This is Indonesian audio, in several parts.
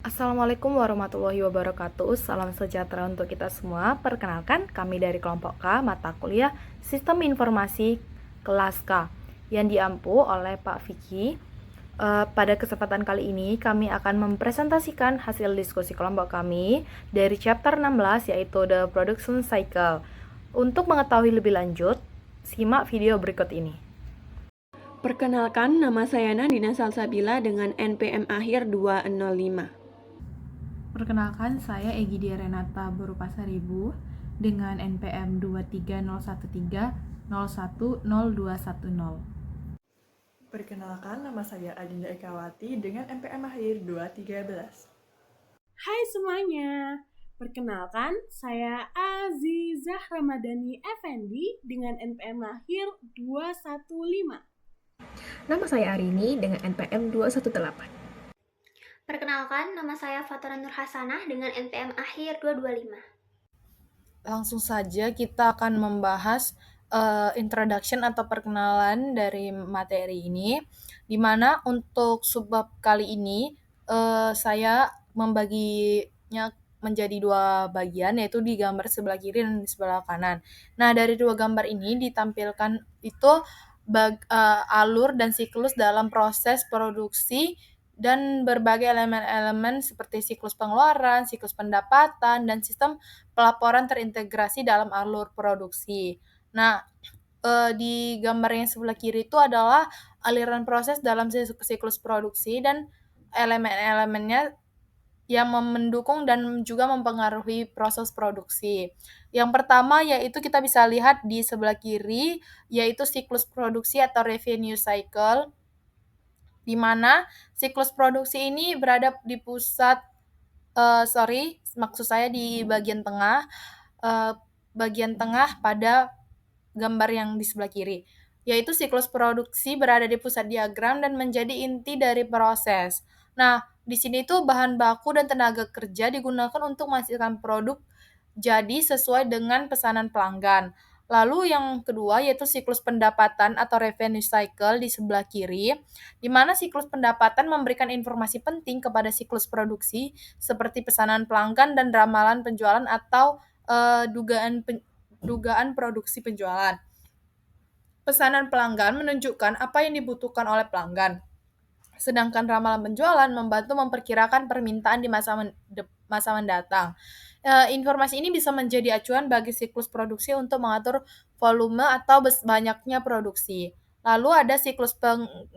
Assalamualaikum warahmatullahi wabarakatuh. Salam sejahtera untuk kita semua. Perkenalkan, kami dari kelompok K, mata kuliah Sistem Informasi kelas K yang diampu oleh Pak Vicky. Pada kesempatan kali ini, kami akan mempresentasikan hasil diskusi kelompok kami dari chapter 16, yaitu The Production Cycle. Untuk mengetahui lebih lanjut, simak video berikut ini. Perkenalkan, nama saya Nandina Salsabila dengan NPM akhir 205. Perkenalkan, saya Egidia Renata Borupasaribu dengan NPM 23013010210. Perkenalkan, nama saya Adinda Ekawati dengan NPM akhir 213. Hai semuanya, perkenalkan saya Azizah Ramadhani Effendi dengan NPM lahir 215. Nama saya Arini dengan NPM 218. Perkenalkan, nama saya Fatura Nur Hasanah dengan NPM akhir 225. Langsung saja kita akan membahas introduction atau perkenalan dari materi ini, di mana untuk subbab kali ini saya membaginya menjadi dua bagian, yaitu di gambar sebelah kiri dan di sebelah kanan. Nah, dari dua gambar ini ditampilkan itu alur dan siklus dalam proses produksi dan berbagai elemen-elemen seperti siklus pengeluaran, siklus pendapatan, dan sistem pelaporan terintegrasi dalam alur produksi. Nah, di gambar yang sebelah kiri itu adalah aliran proses dalam siklus produksi dan elemen-elemennya yang mendukung dan juga mempengaruhi proses produksi. Yang pertama yaitu kita bisa lihat di sebelah kiri, yaitu siklus produksi atau revenue cycle, di mana siklus produksi ini berada di pusat, maksud saya di bagian tengah pada gambar yang di sebelah kiri, yaitu siklus produksi berada di pusat diagram dan menjadi inti dari proses. Nah, di sini tuh bahan baku dan tenaga kerja digunakan untuk menghasilkan produk jadi sesuai dengan pesanan pelanggan. Lalu yang kedua yaitu siklus pendapatan atau revenue cycle di sebelah kiri, di mana siklus pendapatan memberikan informasi penting kepada siklus produksi seperti pesanan pelanggan dan ramalan penjualan atau dugaan produksi penjualan. Pesanan pelanggan menunjukkan apa yang dibutuhkan oleh pelanggan, sedangkan ramalan penjualan membantu memperkirakan permintaan di masa mendatang. Informasi ini bisa menjadi acuan bagi siklus produksi untuk mengatur volume atau banyaknya produksi. Lalu ada siklus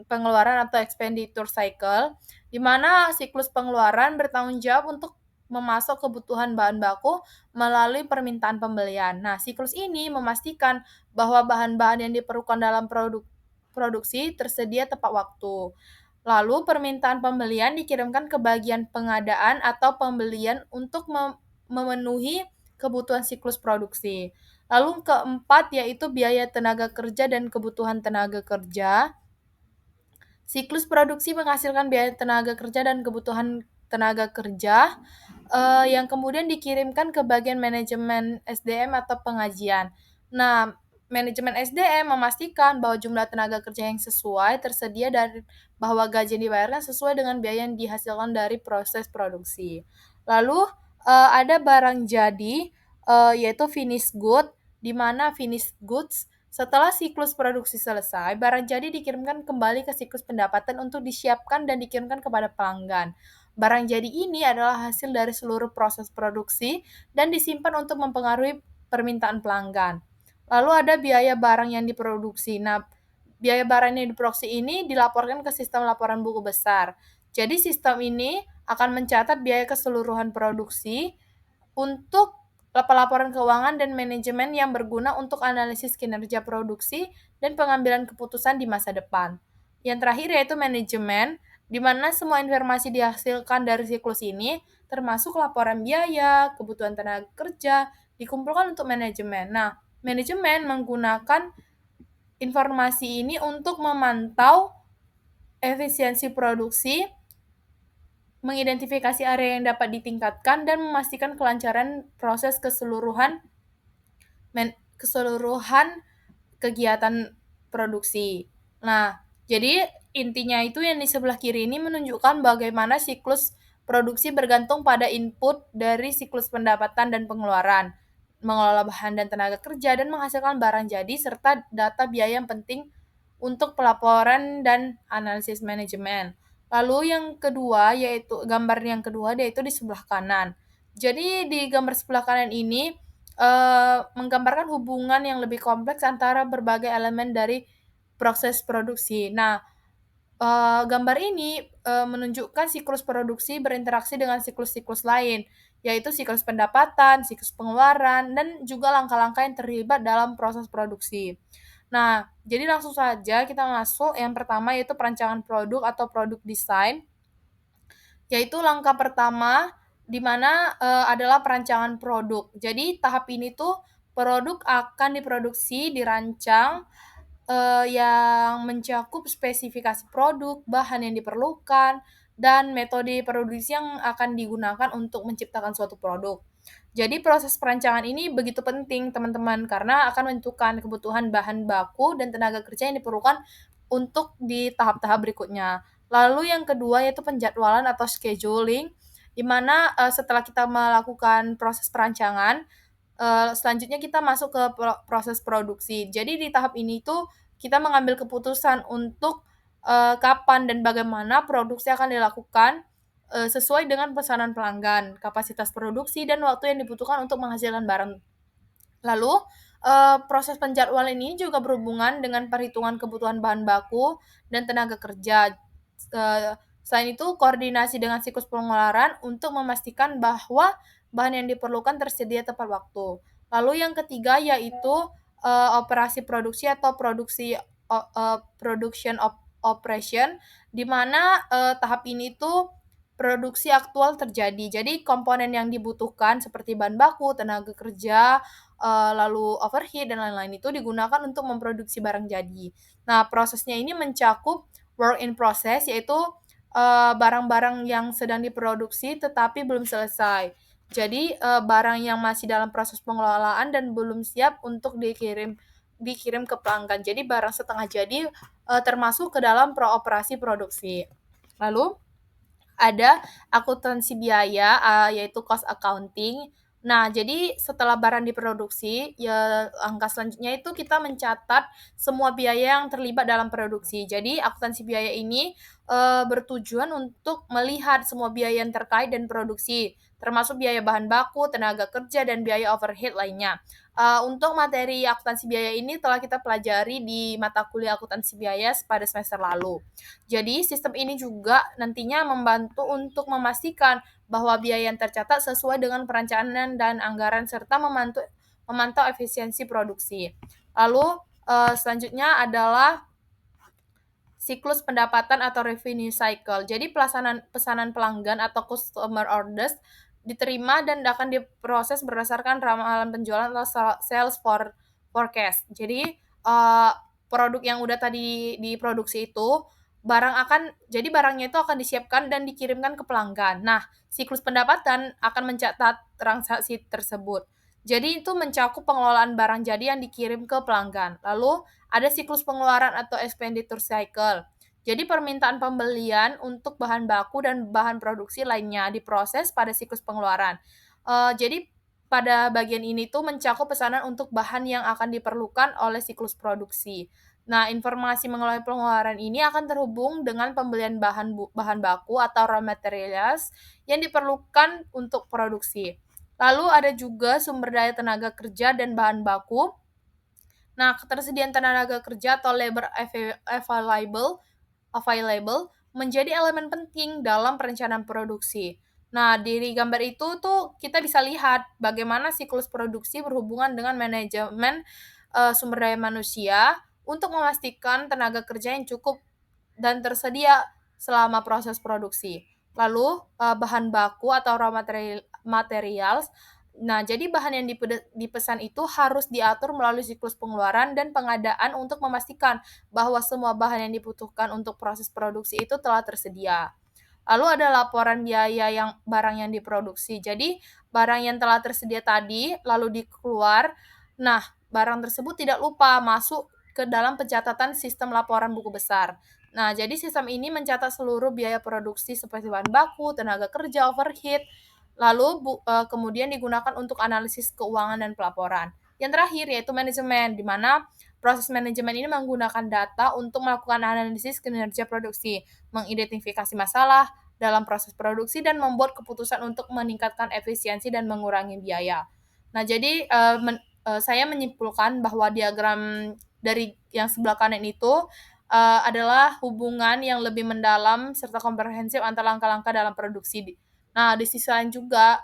pengeluaran atau expenditure cycle, di mana siklus pengeluaran bertanggung jawab untuk memasok kebutuhan bahan baku melalui permintaan pembelian. Nah, siklus ini memastikan bahwa bahan-bahan yang diperlukan dalam produksi tersedia tepat waktu. Lalu permintaan pembelian dikirimkan ke bagian pengadaan atau pembelian untuk memenuhi kebutuhan siklus produksi. Lalu keempat yaitu biaya tenaga kerja dan kebutuhan tenaga kerja. Siklus produksi menghasilkan biaya tenaga kerja dan kebutuhan tenaga kerja yang kemudian dikirimkan ke bagian manajemen SDM atau pengajian. Nah, manajemen SDM memastikan bahwa jumlah tenaga kerja yang sesuai tersedia dan bahwa gaji yang dibayarkan sesuai dengan biaya yang dihasilkan dari proses produksi. Lalu ada barang jadi, yaitu finished good, di mana finished goods setelah siklus produksi selesai, barang jadi dikirimkan kembali ke siklus pendapatan untuk disiapkan dan dikirimkan kepada pelanggan. Barang jadi ini adalah hasil dari seluruh proses produksi dan disimpan untuk mempengaruhi permintaan pelanggan. Lalu ada biaya barang yang diproduksi. Nah, biaya barang yang diproduksi ini dilaporkan ke sistem laporan buku besar. Jadi sistem ini akan mencatat biaya keseluruhan produksi untuk pelaporan keuangan dan manajemen yang berguna untuk analisis kinerja produksi dan pengambilan keputusan di masa depan. Yang terakhir yaitu manajemen, di mana semua informasi dihasilkan dari siklus ini, termasuk laporan biaya, kebutuhan tenaga kerja, dikumpulkan untuk manajemen. Nah, manajemen menggunakan informasi ini untuk memantau efisiensi produksi, mengidentifikasi area yang dapat ditingkatkan, dan memastikan kelancaran proses keseluruhan kegiatan produksi. Nah, jadi intinya itu yang di sebelah kiri ini menunjukkan bagaimana siklus produksi bergantung pada input dari siklus pendapatan dan pengeluaran, mengelola bahan dan tenaga kerja, dan menghasilkan barang jadi, serta data biaya yang penting untuk pelaporan dan analisis manajemen. Lalu yang kedua, yaitu gambar yang kedua, yaitu di sebelah kanan. Jadi di gambar sebelah kanan ini menggambarkan hubungan yang lebih kompleks antara berbagai elemen dari proses produksi. Nah, gambar ini menunjukkan siklus produksi berinteraksi dengan siklus-siklus lain, yaitu siklus pendapatan, siklus pengeluaran, dan juga langkah-langkah yang terlibat dalam proses produksi. Nah, jadi langsung saja kita masuk yang pertama, yaitu perancangan produk atau produk design, yaitu langkah pertama di mana adalah perancangan produk. Jadi tahap ini tuh produk akan diproduksi, dirancang, yang mencakup spesifikasi produk, bahan yang diperlukan, dan metode produksi yang akan digunakan untuk menciptakan suatu produk. Jadi proses perancangan ini begitu penting teman-teman karena akan menentukan kebutuhan bahan baku dan tenaga kerja yang diperlukan untuk di tahap-tahap berikutnya. Lalu yang kedua yaitu penjadwalan atau scheduling, di mana setelah kita melakukan proses perancangan, selanjutnya kita masuk ke proses produksi. Jadi di tahap ini tuh kita mengambil keputusan untuk kapan dan bagaimana produksi akan dilakukan sesuai dengan pesanan pelanggan, kapasitas produksi, dan waktu yang dibutuhkan untuk menghasilkan barang. Lalu, proses penjadwalan ini juga berhubungan dengan perhitungan kebutuhan bahan baku dan tenaga kerja. Selain itu, koordinasi dengan siklus pengeluaran untuk memastikan bahwa bahan yang diperlukan tersedia tepat waktu. Lalu yang ketiga yaitu operasi produksi atau production operation, di mana tahap ini tuh produksi aktual terjadi. Jadi komponen yang dibutuhkan seperti bahan baku, tenaga kerja, lalu overhead dan lain-lain itu digunakan untuk memproduksi barang jadi. Nah, prosesnya ini mencakup work in process, yaitu barang-barang yang sedang diproduksi tetapi belum selesai. Jadi barang yang masih dalam proses pengelolaan dan belum siap untuk dikirim ke pelanggan. Jadi barang setengah jadi termasuk ke dalam operasi produksi. Lalu ada akuntansi biaya, yaitu cost accounting. Nah, jadi setelah barang diproduksi, ya langkah selanjutnya itu kita mencatat semua biaya yang terlibat dalam produksi. Jadi akuntansi biaya ini bertujuan untuk melihat semua biaya yang terkait dan produksi, termasuk biaya bahan baku, tenaga kerja, dan biaya overhead lainnya. Untuk materi akuntansi biaya ini telah kita pelajari di mata kuliah akuntansi biaya pada semester lalu. Jadi sistem ini juga nantinya membantu untuk memastikan bahwa biaya yang tercatat sesuai dengan perencanaan dan anggaran serta memantau efisiensi produksi. Lalu selanjutnya adalah siklus pendapatan atau revenue cycle. Jadi pesanan pelanggan atau customer orders diterima dan akan diproses berdasarkan ramalan penjualan atau sales forecast. Jadi produk yang udah tadi diproduksi itu jadi barangnya itu akan disiapkan dan dikirimkan ke pelanggan. Nah, siklus pendapatan akan mencatat transaksi tersebut. Jadi itu mencakup pengelolaan barang jadi yang dikirim ke pelanggan. Lalu ada siklus pengeluaran atau expenditure cycle. Jadi permintaan pembelian untuk bahan baku dan bahan produksi lainnya diproses pada siklus pengeluaran. Jadi pada bagian ini tuh mencakup pesanan untuk bahan yang akan diperlukan oleh siklus produksi. Nah, informasi mengenai pengeluaran ini akan terhubung dengan pembelian bahan baku atau raw materials yang diperlukan untuk produksi. Lalu ada juga sumber daya tenaga kerja dan bahan baku. Nah, ketersediaan tenaga kerja atau labor available menjadi elemen penting dalam perencanaan produksi. Nah, di gambar itu tuh kita bisa lihat bagaimana siklus produksi berhubungan dengan manajemen sumber daya manusia untuk memastikan tenaga kerja yang cukup dan tersedia selama proses produksi. Lalu bahan baku atau raw materials. Nah, jadi bahan yang dipesan itu harus diatur melalui siklus pengeluaran dan pengadaan untuk memastikan bahwa semua bahan yang dibutuhkan untuk proses produksi itu telah tersedia. Lalu ada laporan biaya barang yang diproduksi. Jadi, barang yang telah tersedia tadi lalu dikeluar. Nah, barang tersebut tidak lupa masuk ke dalam pencatatan sistem laporan buku besar. Nah, jadi sistem ini mencatat seluruh biaya produksi seperti bahan baku, tenaga kerja, overhead, lalu kemudian digunakan untuk analisis keuangan dan pelaporan. Yang terakhir yaitu manajemen, di mana proses manajemen ini menggunakan data untuk melakukan analisis kinerja produksi, mengidentifikasi masalah dalam proses produksi, dan membuat keputusan untuk meningkatkan efisiensi dan mengurangi biaya. Nah, jadi saya menyimpulkan bahwa diagram dari yang sebelah kanan itu adalah hubungan yang lebih mendalam serta komprehensif antara langkah-langkah dalam produksi. Nah, di sisi lain juga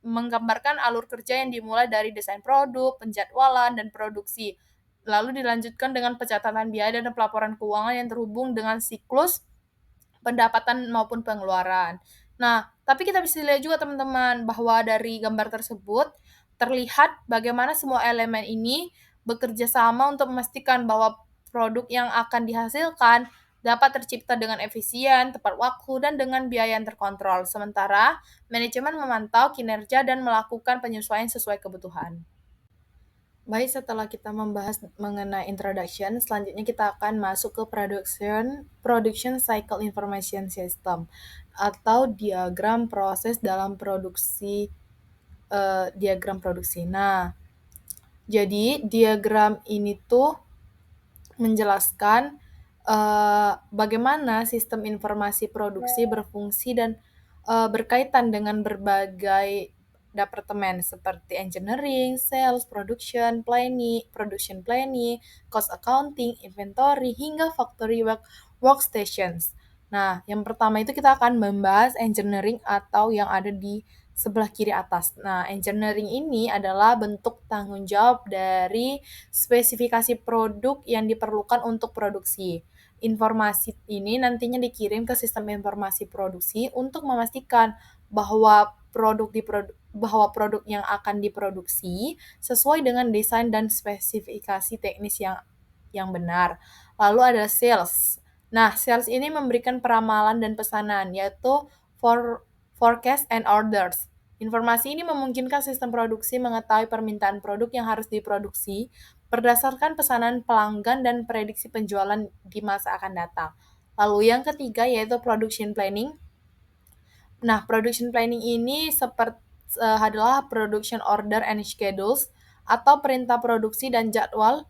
menggambarkan alur kerja yang dimulai dari desain produk, penjadwalan, dan produksi. Lalu dilanjutkan dengan pencatatan biaya dan pelaporan keuangan yang terhubung dengan siklus pendapatan maupun pengeluaran. Nah, tapi kita bisa lihat juga teman-teman bahwa dari gambar tersebut terlihat bagaimana semua elemen ini bekerja sama untuk memastikan bahwa produk yang akan dihasilkan dapat tercipta dengan efisien, tepat waktu, dan dengan biaya yang terkontrol. Sementara manajemen memantau kinerja dan melakukan penyesuaian sesuai kebutuhan. Baik, setelah kita membahas mengenai introduction, selanjutnya kita akan masuk ke production cycle information system atau diagram proses dalam produksi. Diagram produksi. Nah, jadi diagram ini tuh menjelaskan bagaimana sistem informasi produksi berfungsi dan berkaitan dengan berbagai departemen seperti engineering, sales, production planning, cost accounting, inventory, hingga factory workstations. Nah, yang pertama itu kita akan membahas engineering atau yang ada di sebelah kiri atas. Nah, engineering ini adalah bentuk tanggung jawab dari spesifikasi produk yang diperlukan untuk produksi. Informasi ini nantinya dikirim ke sistem informasi produksi untuk memastikan bahwa produk yang akan diproduksi sesuai dengan desain dan spesifikasi teknis yang benar. Lalu ada sales. Nah, sales ini memberikan peramalan dan pesanan, yaitu forecast and orders. Informasi ini memungkinkan sistem produksi mengetahui permintaan produk yang harus diproduksi berdasarkan pesanan pelanggan dan prediksi penjualan di masa akan datang. Lalu yang ketiga yaitu production planning. Nah, production planning ini adalah production order and schedules atau perintah produksi dan jadwal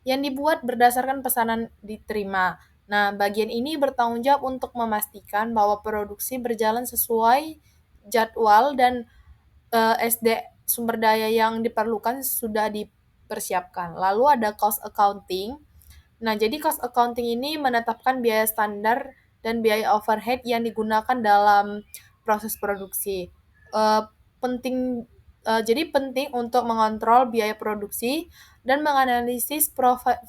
yang dibuat berdasarkan pesanan diterima. Nah, bagian ini bertanggung jawab untuk memastikan bahwa produksi berjalan sesuai jadwal dan sumber daya yang diperlukan sudah dipersiapkan. Lalu ada cost accounting. Nah, jadi cost accounting ini menetapkan biaya standar dan biaya overhead yang digunakan dalam proses produksi. Jadi penting untuk mengontrol biaya produksi dan menganalisis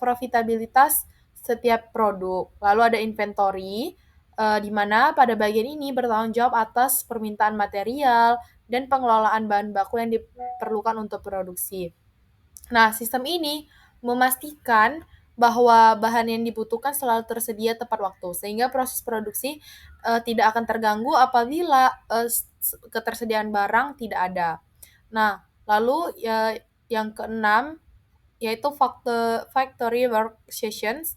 profitabilitas setiap produk. Lalu ada inventory, di mana pada bagian ini bertanggung jawab atas permintaan material dan pengelolaan bahan baku yang diperlukan untuk produksi. Nah, sistem ini memastikan bahwa bahan yang dibutuhkan selalu tersedia tepat waktu, sehingga proses produksi tidak akan terganggu apabila ketersediaan barang tidak ada. Nah, lalu yang keenam yaitu factory workstations,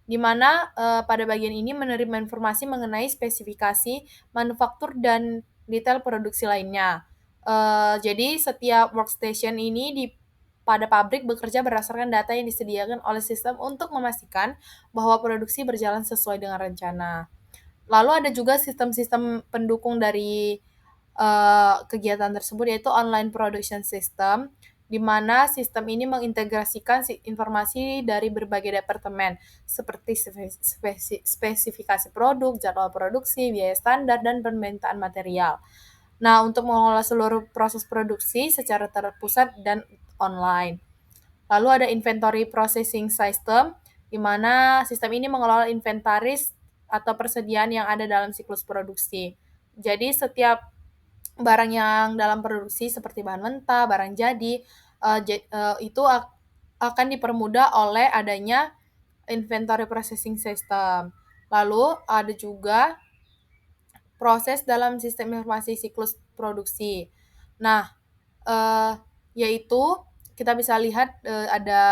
di mana pada bagian ini menerima informasi mengenai spesifikasi manufaktur dan detail produksi lainnya. Jadi setiap workstation ini pada pabrik bekerja berdasarkan data yang disediakan oleh sistem untuk memastikan bahwa produksi berjalan sesuai dengan rencana. Lalu ada juga sistem-sistem pendukung dari kegiatan tersebut yaitu online production system, di mana sistem ini mengintegrasikan informasi dari berbagai departemen seperti spesifikasi produk, jadwal produksi, biaya standar, dan permintaan material. Nah, untuk mengelola seluruh proses produksi secara terpusat dan online. Lalu ada inventory processing system, di mana sistem ini mengelola inventaris atau persediaan yang ada dalam siklus produksi. Jadi setiap barang yang dalam produksi seperti bahan mentah, barang jadi, itu akan dipermudah oleh adanya inventory processing system. Lalu ada juga proses dalam sistem informasi siklus produksi. Nah, yaitu kita bisa lihat ada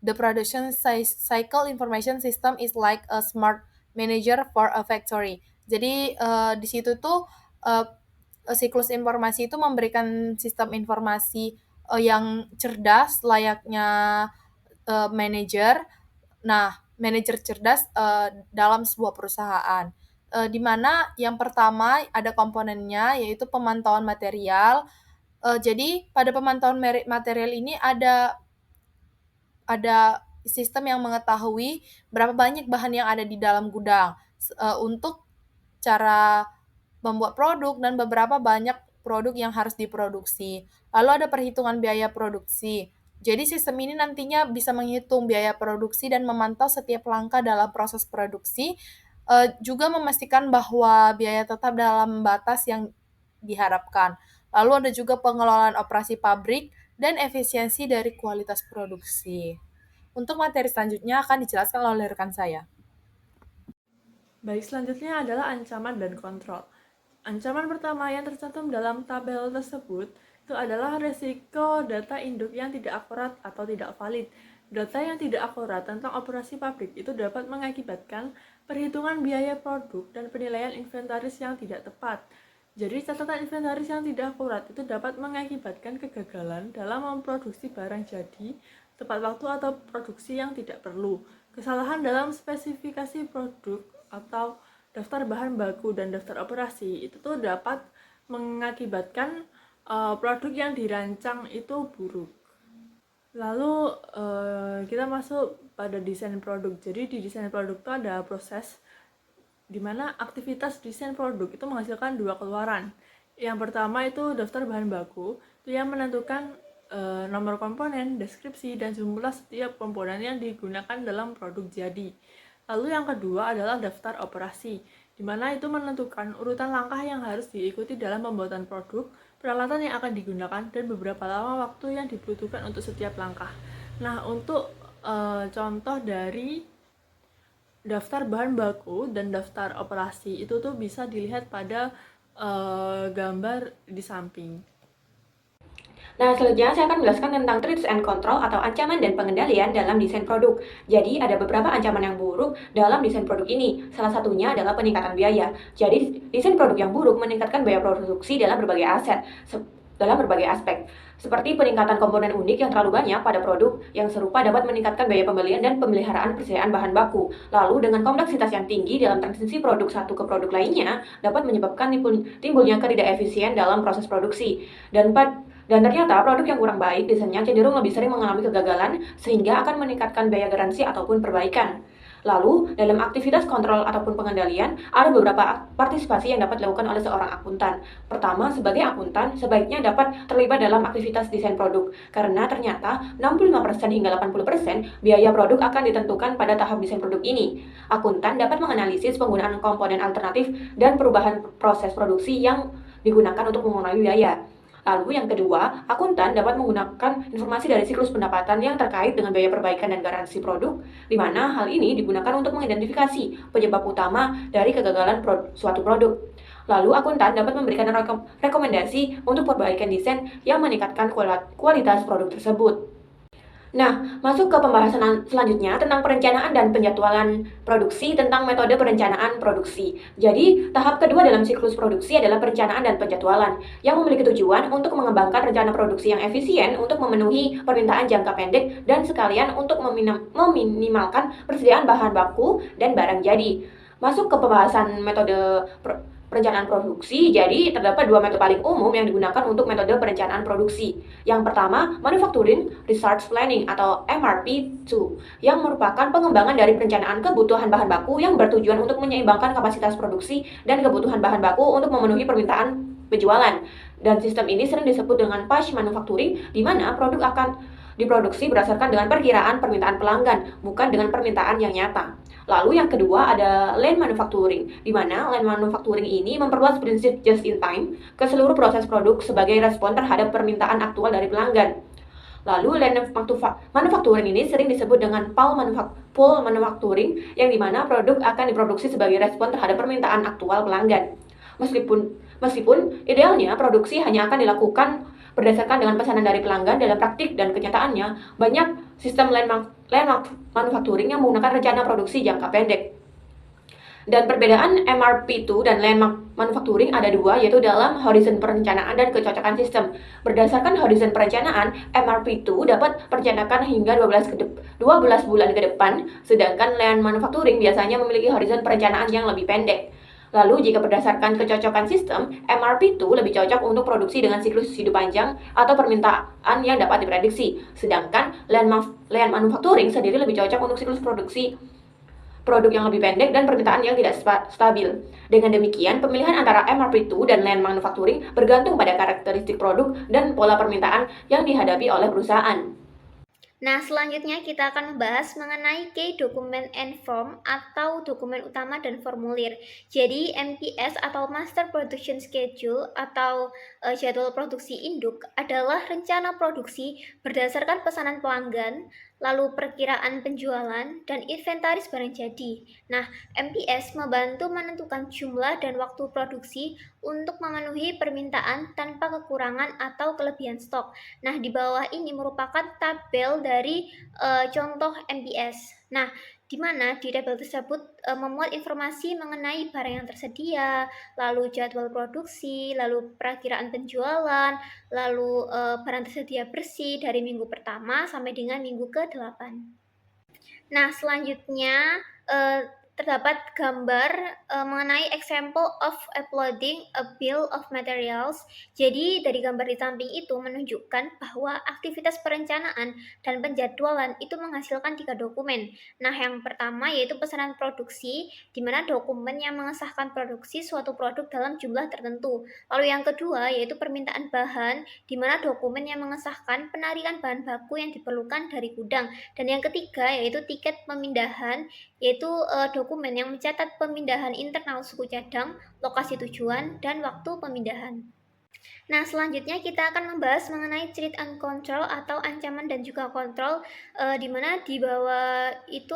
The production cycle information system is like a smart manager for a factory. Jadi di situ tuh siklus informasi itu memberikan sistem informasi yang cerdas layaknya manajer. Nah, manajer cerdas dalam sebuah perusahaan. Di mana yang pertama ada komponennya yaitu pemantauan material. Jadi pada pemantauan material ini ada sistem yang mengetahui berapa banyak bahan yang ada di dalam gudang untuk cara membuat produk dan beberapa banyak produk yang harus diproduksi. Lalu ada perhitungan biaya produksi. Jadi sistem ini nantinya bisa menghitung biaya produksi dan memantau setiap langkah dalam proses produksi, juga memastikan bahwa biaya tetap dalam batas yang diharapkan. Lalu ada juga pengelolaan operasi pabrik dan efisiensi dari kualitas produksi. Untuk materi selanjutnya akan dijelaskan oleh rekan saya. Baik, selanjutnya adalah ancaman dan kontrol. Ancaman pertama yang tercantum dalam tabel tersebut itu adalah risiko data induk yang tidak akurat atau tidak valid. Data yang tidak akurat tentang operasi pabrik itu dapat mengakibatkan perhitungan biaya produk dan penilaian inventaris yang tidak tepat. Jadi catatan inventaris yang tidak akurat itu dapat mengakibatkan kegagalan dalam memproduksi barang jadi, tepat waktu atau produksi yang tidak perlu. Kesalahan dalam spesifikasi produk atau daftar bahan baku dan daftar operasi itu tuh dapat mengakibatkan produk yang dirancang itu buruk. Lalu kita masuk pada desain produk. Jadi di desain produk itu ada proses di mana aktivitas desain produk itu menghasilkan dua keluaran. Yang pertama itu daftar bahan baku, itu yang menentukan nomor komponen, deskripsi, dan jumlah setiap komponen yang digunakan dalam produk jadi. Lalu yang kedua adalah daftar operasi, di mana itu menentukan urutan langkah yang harus diikuti dalam pembuatan produk, peralatan yang akan digunakan, dan beberapa lama waktu yang dibutuhkan untuk setiap langkah. Nah, untuk contoh dari daftar bahan baku dan daftar operasi itu tuh bisa dilihat pada gambar di samping. Nah, selanjutnya saya akan menjelaskan tentang threats and control atau ancaman dan pengendalian dalam desain produk. Jadi, ada beberapa ancaman yang buruk dalam desain produk ini. Salah satunya adalah peningkatan biaya. Jadi, desain produk yang buruk meningkatkan biaya produksi dalam berbagai aspek. Seperti peningkatan komponen unik yang terlalu banyak pada produk yang serupa dapat meningkatkan biaya pembelian dan pemeliharaan persediaan bahan baku. Lalu, dengan kompleksitas yang tinggi dalam transisi produk satu ke produk lainnya, dapat menyebabkan timbulnya ketidak efisien dalam proses produksi. Dan ternyata produk yang kurang baik desainnya cenderung lebih sering mengalami kegagalan sehingga akan meningkatkan biaya garansi ataupun perbaikan. Lalu, dalam aktivitas kontrol ataupun pengendalian, ada beberapa partisipasi yang dapat dilakukan oleh seorang akuntan. Pertama, sebagai akuntan, sebaiknya dapat terlibat dalam aktivitas desain produk, karena ternyata 65% hingga 80% biaya produk akan ditentukan pada tahap desain produk ini. Akuntan dapat menganalisis penggunaan komponen alternatif dan perubahan proses produksi yang digunakan untuk mengurangi biaya. Lalu yang kedua, akuntan dapat menggunakan informasi dari siklus pendapatan yang terkait dengan biaya perbaikan dan garansi produk, di mana hal ini digunakan untuk mengidentifikasi penyebab utama dari kegagalan suatu produk. Lalu akuntan dapat memberikan rekomendasi untuk perbaikan desain yang meningkatkan kualitas produk tersebut. Nah, masuk ke pembahasan selanjutnya tentang perencanaan dan penjadwalan produksi tentang metode perencanaan produksi. Jadi, tahap kedua dalam siklus produksi adalah perencanaan dan penjadwalan yang memiliki tujuan untuk mengembangkan rencana produksi yang efisien untuk memenuhi permintaan jangka pendek dan sekalian untuk meminimalkan persediaan bahan baku dan barang jadi. Masuk ke pembahasan metode perencanaan produksi, jadi terdapat dua metode paling umum yang digunakan untuk metode perencanaan produksi. Yang pertama, Manufacturing Research Planning atau MRP2, yang merupakan pengembangan dari perencanaan kebutuhan bahan baku yang bertujuan untuk menyeimbangkan kapasitas produksi dan kebutuhan bahan baku untuk memenuhi permintaan penjualan. Dan sistem ini sering disebut dengan push manufacturing, di mana produk akan diproduksi berdasarkan dengan perkiraan permintaan pelanggan, bukan dengan permintaan yang nyata. Lalu yang kedua ada Lean Manufacturing, di mana Lean Manufacturing ini memperluas prinsip just in time ke seluruh proses produk sebagai respon terhadap permintaan aktual dari pelanggan. Lalu Lean Manufacturing ini sering disebut dengan Pull Manufacturing, yang dimana produk akan diproduksi sebagai respon terhadap permintaan aktual pelanggan. Meskipun idealnya produksi hanya akan dilakukan berdasarkan dengan pesanan dari pelanggan, dalam praktik dan kenyataannya banyak sistem land manufacturing yang menggunakan rencana produksi jangka pendek. Dan perbedaan MRP2 dan land manufacturing ada dua, yaitu dalam horizon perencanaan dan kecocokan sistem. Berdasarkan horizon perencanaan, MRP2 dapat merencanakan hingga 12 bulan ke depan, sedangkan land manufacturing biasanya memiliki horizon perencanaan yang lebih pendek. Lalu, jika berdasarkan kecocokan sistem, MRP2 lebih cocok untuk produksi dengan siklus hidup panjang atau permintaan yang dapat diprediksi. Sedangkan land manufacturing sendiri lebih cocok untuk siklus produksi produk yang lebih pendek dan permintaan yang tidak stabil. Dengan demikian, pemilihan antara MRP2 dan land manufacturing bergantung pada karakteristik produk dan pola permintaan yang dihadapi oleh perusahaan. Nah, selanjutnya kita akan membahas mengenai Key Document and Form atau dokumen utama dan formulir. Jadi, MPS atau Master Production Schedule atau jadwal produksi induk adalah rencana produksi berdasarkan pesanan pelanggan, lalu perkiraan penjualan, dan inventaris barang jadi. Nah, MPS membantu menentukan jumlah dan waktu produksi untuk memenuhi permintaan tanpa kekurangan atau kelebihan stok. Nah, di bawah ini merupakan tabel dari contoh MPS. Nah, di mana di tabel tersebut memuat informasi mengenai barang yang tersedia, lalu jadwal produksi, lalu perakiraan penjualan, lalu barang tersedia bersih dari minggu pertama sampai dengan minggu ke-8. Nah, selanjutnya terdapat gambar mengenai example of uploading a bill of materials. Jadi dari gambar di samping itu menunjukkan bahwa aktivitas perencanaan dan penjadwalan itu menghasilkan 3 dokumen. Nah, yang pertama yaitu pesanan produksi, di mana dokumen yang mengesahkan produksi suatu produk dalam jumlah tertentu. Lalu yang kedua yaitu permintaan bahan, di mana dokumen yang mengesahkan penarikan bahan baku yang diperlukan dari gudang. Dan yang ketiga yaitu tiket pemindahan, yaitu dokumen yang mencatat pemindahan internal suku cadang, lokasi tujuan, dan waktu pemindahan. Nah, selanjutnya kita akan membahas mengenai threat and control atau ancaman dan juga kontrol, di mana di bawah itu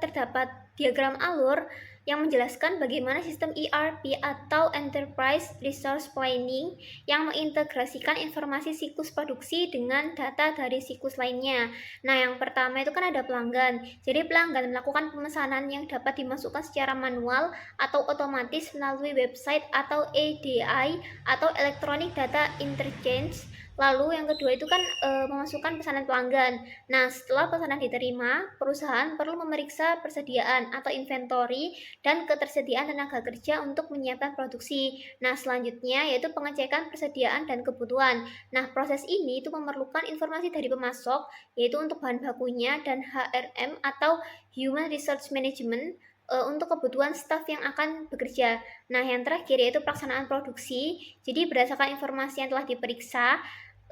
terdapat diagram alur yang menjelaskan bagaimana sistem ERP atau Enterprise Resource Planning yang mengintegrasikan informasi siklus produksi dengan data dari siklus lainnya. Nah, yang pertama itu kan ada pelanggan. Jadi pelanggan melakukan pemesanan yang dapat dimasukkan secara manual atau otomatis melalui website atau EDI atau Electronic Data Interchange. Lalu yang kedua itu kan memasukkan pesanan pelanggan. Nah, setelah pesanan diterima, perusahaan perlu memeriksa persediaan atau inventory dan ketersediaan tenaga kerja untuk menyiapkan produksi. Nah, selanjutnya yaitu pengecekan persediaan dan kebutuhan. Nah, proses ini itu memerlukan informasi dari pemasok, yaitu untuk bahan bakunya, dan HRM atau Human Resource Management untuk kebutuhan staf yang akan bekerja. Nah, yang terakhir yaitu pelaksanaan produksi. Jadi berdasarkan informasi yang telah diperiksa,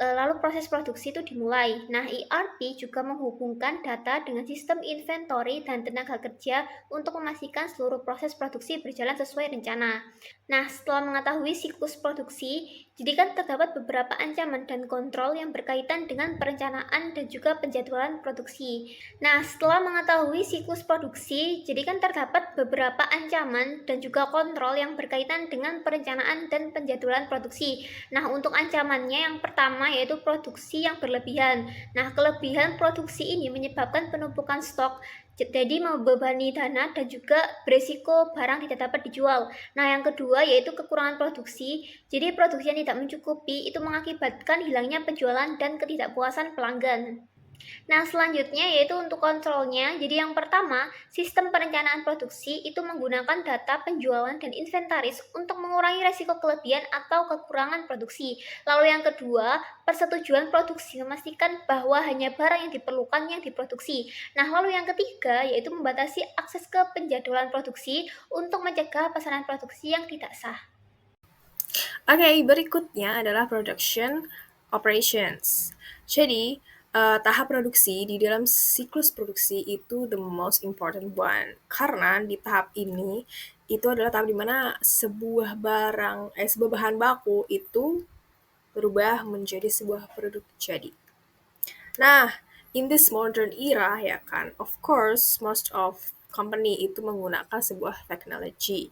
lalu proses produksi itu dimulai. Nah, ERP juga menghubungkan data dengan sistem inventory dan tenaga kerja untuk memastikan seluruh proses produksi berjalan sesuai rencana. Nah, setelah mengetahui siklus produksi, jadi kan terdapat beberapa ancaman dan kontrol yang berkaitan dengan perencanaan dan juga penjadwalan produksi. Nah, setelah mengetahui siklus produksi, jadi kan terdapat beberapa ancaman dan juga kontrol yang berkaitan dengan perencanaan dan penjadwalan produksi. Nah, untuk ancamannya yang pertama yaitu produksi yang berlebihan. Nah, kelebihan produksi ini menyebabkan penumpukan stok, jadi membebani dana dan juga beresiko barang tidak dapat dijual. Nah, yang kedua yaitu kekurangan produksi. Jadi produksi yang tidak mencukupi itu mengakibatkan hilangnya penjualan dan ketidakpuasan pelanggan. Nah, selanjutnya yaitu untuk kontrolnya. Jadi yang pertama, sistem perencanaan produksi itu menggunakan data penjualan dan inventaris untuk mengurangi resiko kelebihan atau kekurangan produksi. Lalu yang kedua, persetujuan produksi memastikan bahwa hanya barang yang diperlukan yang diproduksi. Nah, lalu yang ketiga yaitu membatasi akses ke penjadwalan produksi untuk mencegah pesanan produksi yang tidak sah. Oke, berikutnya adalah production operations. Jadi, tahap produksi di dalam siklus produksi itu the most important one. Karena di tahap ini, itu adalah tahap dimana sebuah bahan baku itu berubah menjadi sebuah produk jadi. Nah, in this modern era ya kan, of course, most of company itu menggunakan sebuah teknologi.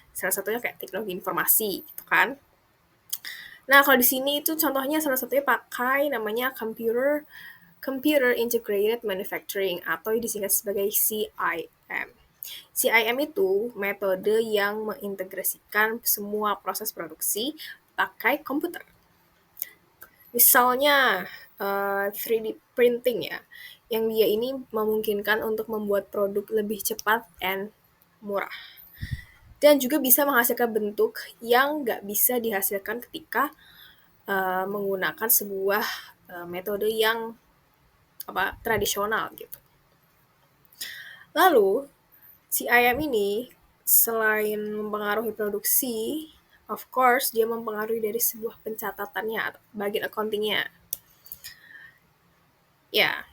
Salah satunya kayak teknologi informasi gitu kan. Nah, kalau di sini itu contohnya salah satunya pakai namanya computer Computer Integrated Manufacturing atau disingkat sebagai CIM. CIM itu metode yang mengintegrasikan semua proses produksi pakai komputer. Misalnya 3D printing ya, yang dia ini memungkinkan untuk membuat produk lebih cepat and murah. Dan juga bisa menghasilkan bentuk yang nggak bisa dihasilkan ketika menggunakan sebuah metode yang tradisional gitu. Lalu, CIM ini selain mempengaruhi produksi, of course dia mempengaruhi dari sebuah pencatatannya atau bagian accountingnya. Ya,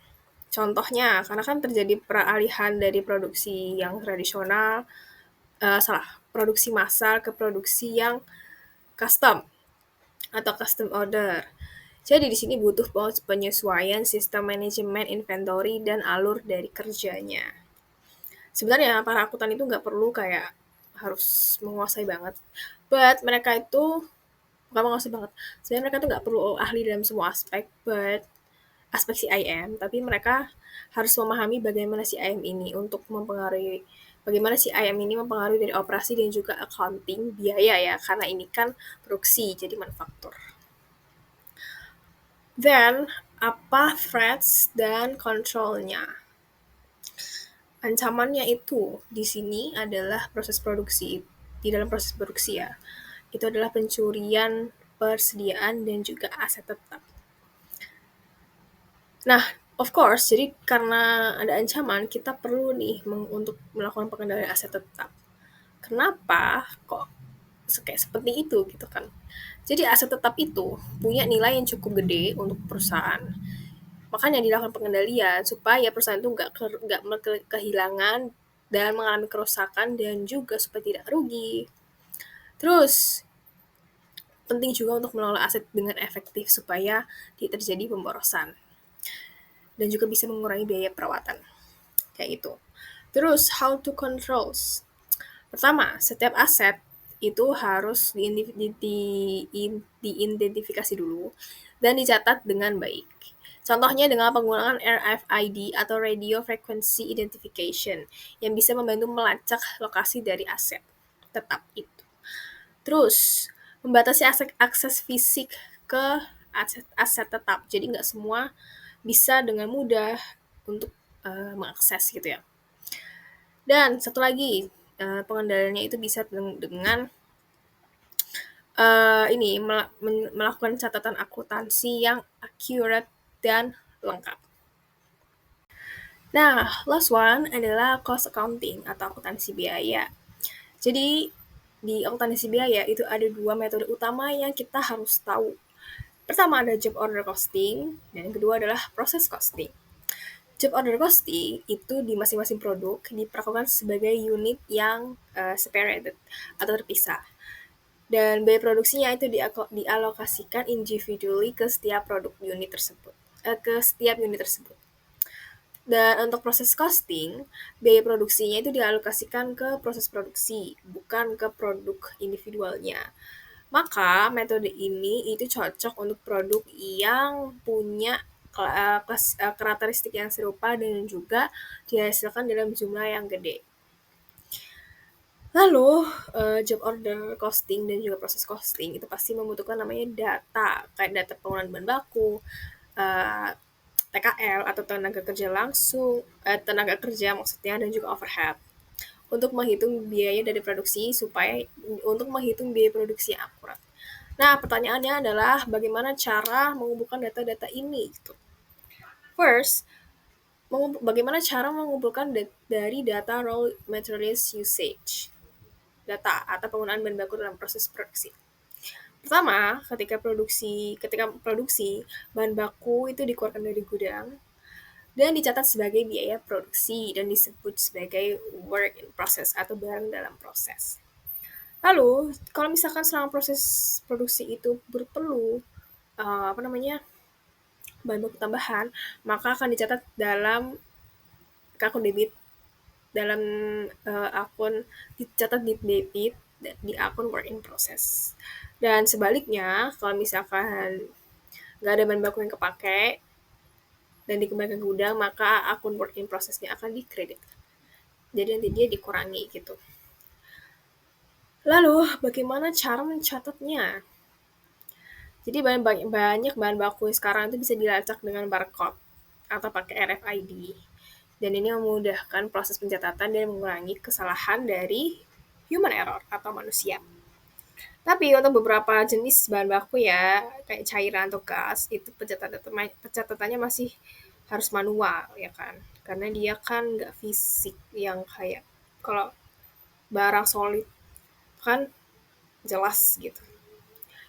contohnya karena kan terjadi peralihan dari produksi yang tradisional, produksi massal ke produksi yang custom atau custom order. Jadi di sini butuh banget penyesuaian sistem manajemen inventory dan alur dari kerjanya. Sebenarnya para akuntan itu nggak perlu kayak harus menguasai banget, but mereka itu bukan menguasai banget. Sebenarnya mereka tuh nggak perlu ahli dalam semua aspek, but aspek CIM, tapi mereka harus memahami bagaimana CIM ini untuk mempengaruhi bagaimana CIM ini mempengaruhi dari operasi dan juga accounting biaya ya, karena ini kan produksi jadi manufaktur. Then, apa threats dan controlnya? Ancamannya itu di sini adalah proses produksi. Di dalam proses produksi ya, itu adalah pencurian persediaan dan juga aset tetap. Nah, of course, jadi karena ada ancaman, kita perlu nih untuk melakukan pengendalian aset tetap. Kenapa kok kayak seperti itu gitu kan? Jadi aset tetap itu punya nilai yang cukup gede untuk perusahaan. Makanya dilakukan pengendalian supaya perusahaan itu nggak kehilangan dan mengalami kerusakan dan juga supaya tidak rugi. Terus penting juga untuk mengelola aset dengan efektif supaya tidak terjadi pemborosan dan juga bisa mengurangi biaya perawatan kayak gitu. Terus how to controls. Pertama, setiap aset itu harus diidentifikasi dulu dan dicatat dengan baik. Contohnya dengan penggunaan RFID atau Radio Frequency Identification yang bisa membantu melacak lokasi dari aset tetap itu. Terus, membatasi akses fisik ke aset tetap. Jadi nggak semua bisa dengan mudah untuk mengakses gitu ya. Dan satu lagi, pengendaliannya itu bisa dengan melakukan catatan akuntansi yang accurate dan lengkap. Nah, last one adalah cost accounting atau akuntansi biaya. Jadi, di akuntansi biaya itu ada 2 metode utama yang kita harus tahu. Pertama ada job order costing, dan yang kedua adalah proses costing. Job order costing itu di masing-masing produk diperlakukan sebagai unit yang separated atau terpisah. Dan biaya produksinya itu dialokasikan individually ke setiap unit tersebut. Dan untuk proses costing, biaya produksinya itu dialokasikan ke proses produksi, bukan ke produk individualnya. Maka metode ini itu cocok untuk produk yang punya karakteristik yang serupa dan juga dihasilkan dalam jumlah yang gede. Lalu, job order costing dan juga proses costing itu pasti membutuhkan namanya data, kayak data penggunaan bahan baku, TKL atau tenaga kerja maksudnya, dan juga overhead. Untuk menghitung biaya dari produksi untuk menghitung biaya produksi yang akurat. Nah, pertanyaannya adalah bagaimana cara mengumpulkan data-data ini gitu. First, bagaimana cara mengumpulkan dari data raw materials usage data atau penggunaan bahan baku dalam proses produksi. Pertama, ketika produksi bahan baku itu dikeluarkan dari gudang dan dicatat sebagai biaya produksi dan disebut sebagai work in process atau barang dalam proses. Lalu, kalau misalkan selama proses produksi itu perlu bahan baku tambahan, maka akan dicatat dalam akun debit dicatat di debit di akun work in process. Dan sebaliknya, kalau misalkan nggak ada bahan baku yang kepake dan dikembalikan ke gudang, maka akun work in process-nya akan dikredit. Jadi nanti dia dikurangi gitu. Lalu, bagaimana cara mencatatnya? Jadi banyak bahan baku sekarang itu bisa dilacak dengan barcode atau pakai RFID. Dan ini memudahkan proses pencatatan dan mengurangi kesalahan dari human error atau manusia. Tapi untuk beberapa jenis bahan baku ya, kayak cairan atau gas, itu pencatatannya masih harus manual ya kan. Karena dia kan nggak fisik yang kayak kalau barang solid kan jelas gitu.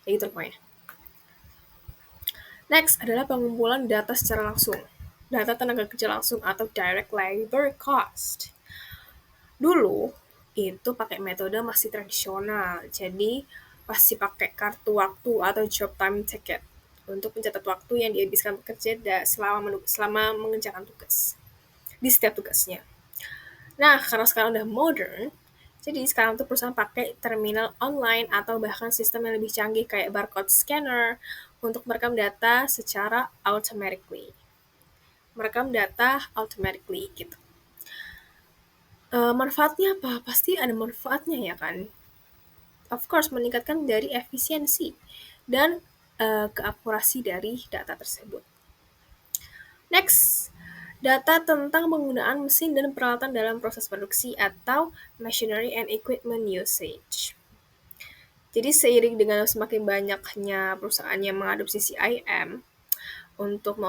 Ya gitu pokoknya. Next adalah pengumpulan data secara langsung. Data tenaga kerja langsung atau direct labor cost. Dulu itu pakai metode masih tradisional, jadi masih pakai kartu waktu atau job time ticket untuk mencatat waktu yang dihabiskan pekerja selama mengerjakan tugas di setiap tugasnya. Nah, karena sekarang udah modern, jadi sekarang tuh perusahaan pakai terminal online atau bahkan sistem yang lebih canggih kayak barcode scanner untuk merekam data secara automatically. Gitu. Manfaatnya apa? Pasti ada manfaatnya ya kan? Of course, meningkatkan dari efisiensi dan keakurasi dari data tersebut. Next, data tentang penggunaan mesin dan peralatan dalam proses produksi atau machinery and equipment usage. Jadi seiring dengan semakin banyaknya perusahaan yang mengadopsi CIM untuk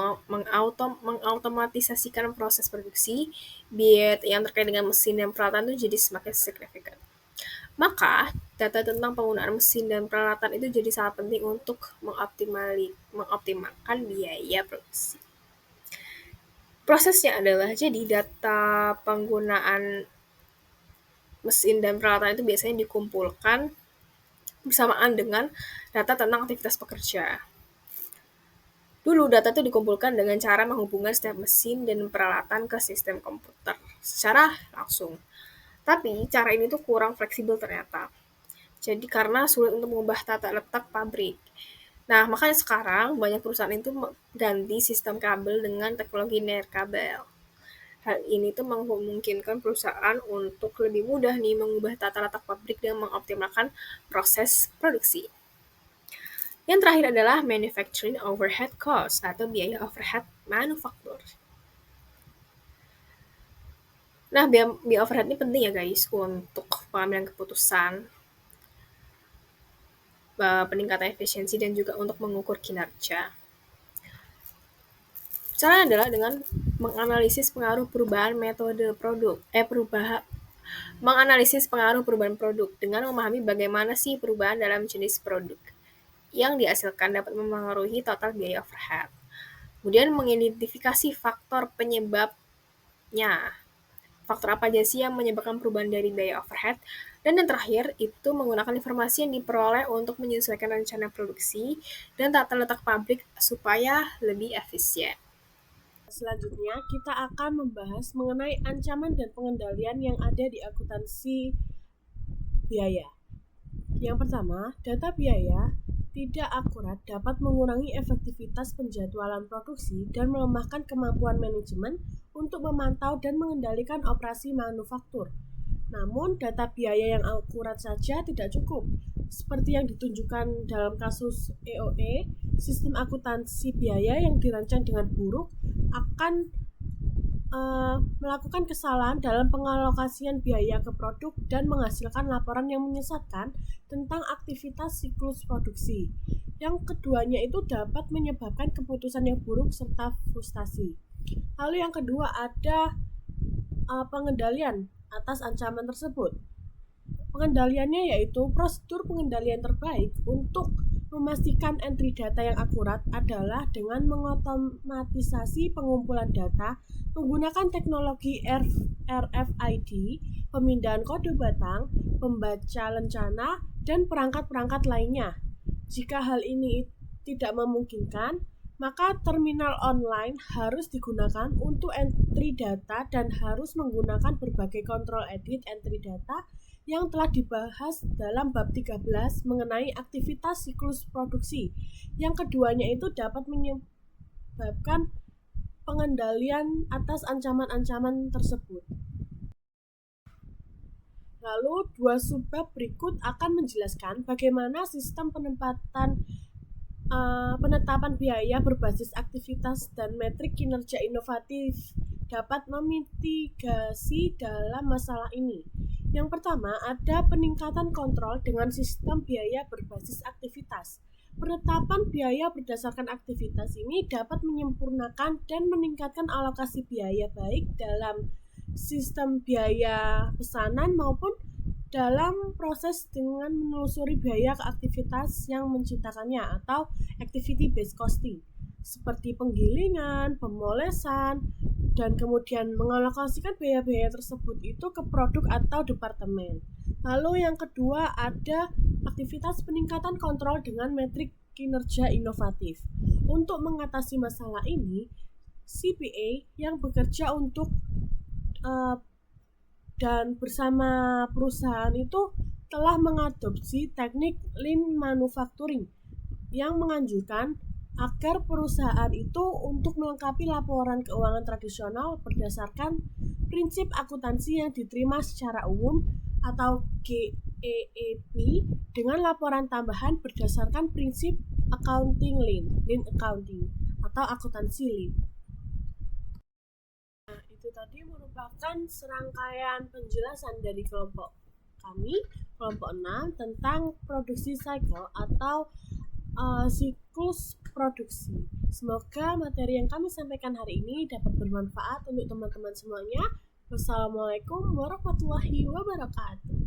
mengautomatisasikan proses produksi, biaya yang terkait dengan mesin dan peralatan itu jadi semakin signifikan. Maka, data tentang penggunaan mesin dan peralatan itu jadi sangat penting untuk mengoptimalkan biaya produksi. Prosesnya adalah, jadi data penggunaan mesin dan peralatan itu biasanya dikumpulkan bersamaan dengan data tentang aktivitas pekerja. Dulu data itu dikumpulkan dengan cara menghubungkan setiap mesin dan peralatan ke sistem komputer secara langsung. Tapi cara ini tuh kurang fleksibel ternyata. Jadi karena sulit untuk mengubah tata letak pabrik. Nah, makanya sekarang banyak perusahaan itu ganti sistem kabel dengan teknologi nirkabel. Hal ini tuh memungkinkan perusahaan untuk lebih mudah nih mengubah tata letak pabrik dan mengoptimalkan proses produksi. Yang terakhir adalah manufacturing overhead cost atau biaya overhead manufaktur. Nah, biaya overhead ini penting ya guys untuk pengambilan keputusan, peningkatan efisiensi dan juga untuk mengukur kinerja. Caranya adalah dengan menganalisis pengaruh perubahan metode produk, menganalisis pengaruh perubahan produk dengan memahami bagaimana sih perubahan dalam jenis produk yang dihasilkan dapat memengaruhi total biaya overhead. Kemudian mengidentifikasi faktor penyebabnya. Faktor apa aja sih yang menyebabkan perubahan dari biaya overhead? Dan yang terakhir itu menggunakan informasi yang diperoleh untuk menyesuaikan rencana produksi dan tata letak pabrik supaya lebih efisien. Selanjutnya, kita akan membahas mengenai ancaman dan pengendalian yang ada di akuntansi biaya. Yang pertama, data biaya tidak akurat dapat mengurangi efektivitas penjadwalan produksi dan melemahkan kemampuan manajemen untuk memantau dan mengendalikan operasi manufaktur. Namun, data biaya yang akurat saja tidak cukup. Seperti yang ditunjukkan dalam kasus EOE, sistem akuntansi biaya yang dirancang dengan buruk akan melakukan kesalahan dalam pengalokasian biaya ke produk dan menghasilkan laporan yang menyesatkan tentang aktivitas siklus produksi. Yang keduanya itu dapat menyebabkan keputusan yang buruk serta frustasi. Lalu yang kedua ada pengendalian atas ancaman tersebut. Pengendaliannya yaitu prosedur pengendalian terbaik untuk memastikan entry data yang akurat adalah dengan mengotomatisasi pengumpulan data menggunakan teknologi RFID, pemindahan kode batang, pembaca lencana, dan perangkat-perangkat lainnya. Jika hal ini tidak memungkinkan, maka terminal online harus digunakan untuk entry data dan harus menggunakan berbagai control edit entry data yang telah dibahas dalam bab 13 mengenai aktivitas siklus produksi. Yang keduanya itu dapat menyebabkan pengendalian atas ancaman-ancaman tersebut. Lalu, dua subbab berikut akan menjelaskan bagaimana sistem penetapan biaya berbasis aktivitas dan metrik kinerja inovatif dapat memitigasi dalam masalah ini. Yang pertama, ada peningkatan kontrol dengan sistem biaya berbasis aktivitas. Penetapan biaya berdasarkan aktivitas ini dapat menyempurnakan dan meningkatkan alokasi biaya baik dalam sistem biaya pesanan maupun dalam proses dengan menelusuri biaya ke aktivitas yang menciptakannya atau activity based costing seperti penggilingan, pemolesan, dan kemudian mengalokasikan biaya-biaya tersebut itu ke produk atau departemen. Lalu yang kedua ada aktivitas peningkatan kontrol dengan metrik kinerja inovatif. Untuk mengatasi masalah ini, CPA yang bekerja untuk dan bersama perusahaan itu telah mengadopsi teknik lean manufacturing yang menganjurkan agar perusahaan itu untuk melengkapi laporan keuangan tradisional berdasarkan prinsip akuntansi yang diterima secara umum atau GAAP dengan laporan tambahan berdasarkan prinsip accounting lean accounting atau akuntansi lean. Itu tadi merupakan serangkaian penjelasan dari kelompok kami, kelompok 6, tentang produksi cycle atau siklus produksi. Semoga materi yang kami sampaikan hari ini dapat bermanfaat untuk teman-teman semuanya. Wassalamualaikum warahmatullahi wabarakatuh.